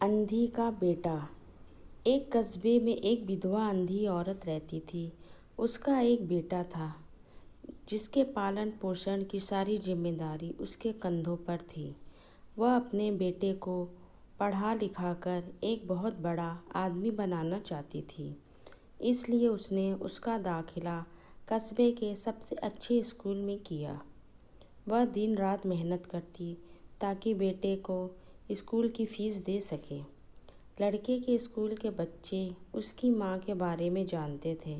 अंधी का बेटा। एक कस्बे में एक विधवा अंधी औरत रहती थी। उसका एक बेटा था जिसके पालन पोषण की सारी जिम्मेदारी उसके कंधों पर थी। वह अपने बेटे को पढ़ा लिखाकर एक बहुत बड़ा आदमी बनाना चाहती थी, इसलिए उसने उसका दाखिला कस्बे के सबसे अच्छे स्कूल में किया। वह दिन रात मेहनत करती ताकि बेटे को स्कूल की फीस दे सके। लड़के के स्कूल के बच्चे उसकी माँ के बारे में जानते थे।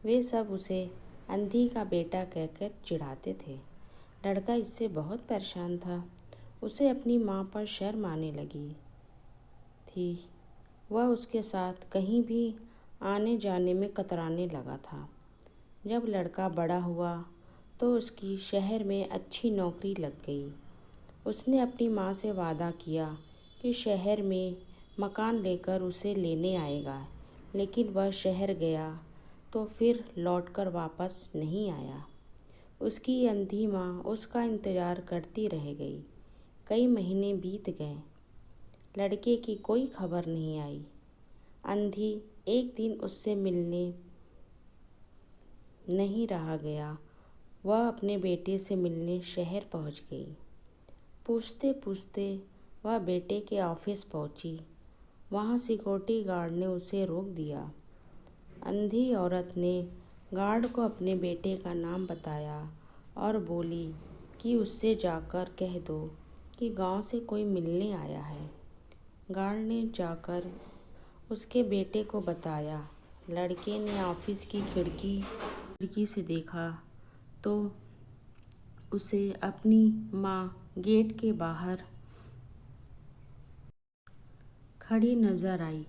वे सब उसे अंधी का बेटा कहकर चिढ़ाते थे। लड़का इससे बहुत परेशान था। उसे अपनी माँ पर शर्म आने लगी थी। वह उसके साथ कहीं भी आने जाने में कतराने लगा था। जब लड़का बड़ा हुआ तो उसकी शहर में अच्छी नौकरी लग गई। उसने अपनी माँ से वादा किया कि शहर में मकान लेकर उसे लेने आएगा, लेकिन वह शहर गया तो फिर लौटकर वापस नहीं आया। उसकी अंधी माँ उसका इंतज़ार करती रह गई। कई महीने बीत गए, लड़के की कोई खबर नहीं आई। अंधी एक दिन उससे मिलने नहीं रहा गया। वह अपने बेटे से मिलने शहर पहुंच गई। पूछते पूछते वह बेटे के ऑफिस पहुंची। वहां सिक्योरिटी गार्ड ने उसे रोक दिया। अंधी औरत ने गार्ड को अपने बेटे का नाम बताया और बोली कि उससे जाकर कह दो कि गांव से कोई मिलने आया है। गार्ड ने जाकर उसके बेटे को बताया। लड़के ने ऑफिस की खिड़की से देखा तो उसे अपनी माँ गेट के बाहर खड़ी नजर आई।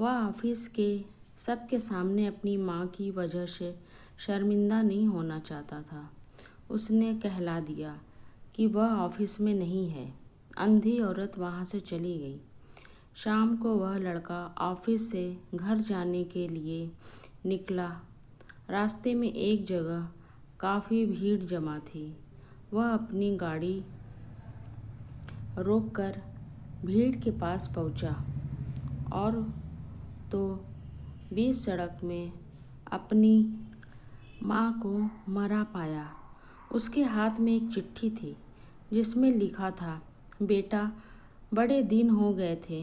वह ऑफिस के सबके सामने अपनी माँ की वजह से शर्मिंदा नहीं होना चाहता था। उसने कहला दिया कि वह ऑफिस में नहीं है। अंधी औरत वहाँ से चली गई। शाम को वह लड़का ऑफिस से घर जाने के लिए निकला। रास्ते में एक जगह काफ़ी भीड़ जमा थी। वह अपनी गाड़ी रोककर भीड़ के पास पहुंचा और तो बीच सड़क में अपनी माँ को मरा पाया। उसके हाथ में एक चिट्ठी थी जिसमें लिखा था, बेटा, बड़े दिन हो गए थे,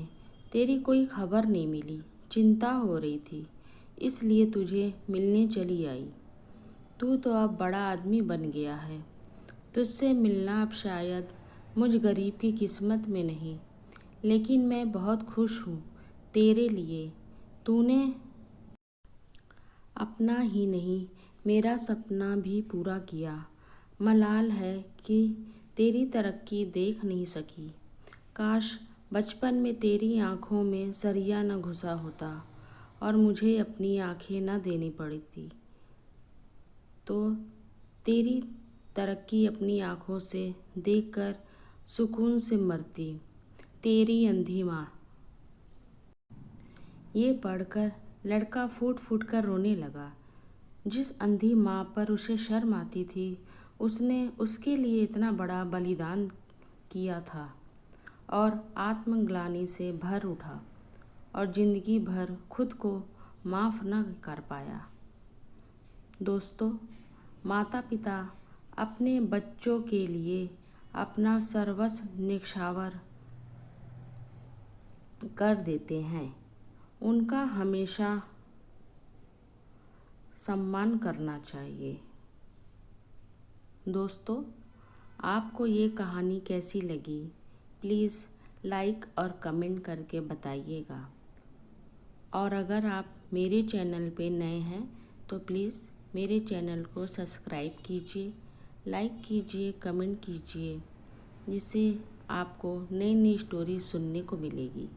तेरी कोई खबर नहीं मिली। चिंता हो रही थी, इसलिए तुझे मिलने चली आई। तू तो अब बड़ा आदमी बन गया है। तुझसे मिलना अब शायद मुझ गरीब की किस्मत में नहीं, लेकिन मैं बहुत खुश हूँ तेरे लिए। तूने अपना ही नहीं मेरा सपना भी पूरा किया। मलाल है कि तेरी तरक्की देख नहीं सकी। काश बचपन में तेरी आँखों में सरिया न घुसा होता और मुझे अपनी आँखें न देनी पड़ती, तो तेरी तरक्की अपनी आँखों से देखकर सुकून से मरती। तेरी अंधी माँ। ये पढ़कर लड़का फूट फूट कर रोने लगा। जिस अंधी माँ पर उसे शर्म आती थी, उसने उसके लिए इतना बड़ा बलिदान किया था और आत्मग्लानि से भर उठा और जिंदगी भर खुद को माफ़ न कर पाया। दोस्तों, माता पिता अपने बच्चों के लिए अपना सर्वस्व न्यौछावर कर देते हैं। उनका हमेशा सम्मान करना चाहिए। दोस्तों, आपको ये कहानी कैसी लगी? प्लीज़ लाइक और कमेंट करके बताइएगा। और अगर आप मेरे चैनल पे नए हैं तो प्लीज़ मेरे चैनल को सब्सक्राइब कीजिए, लाइक कीजिए, कमेंट कीजिए, जिससे आपको नई नई स्टोरी सुनने को मिलेगी।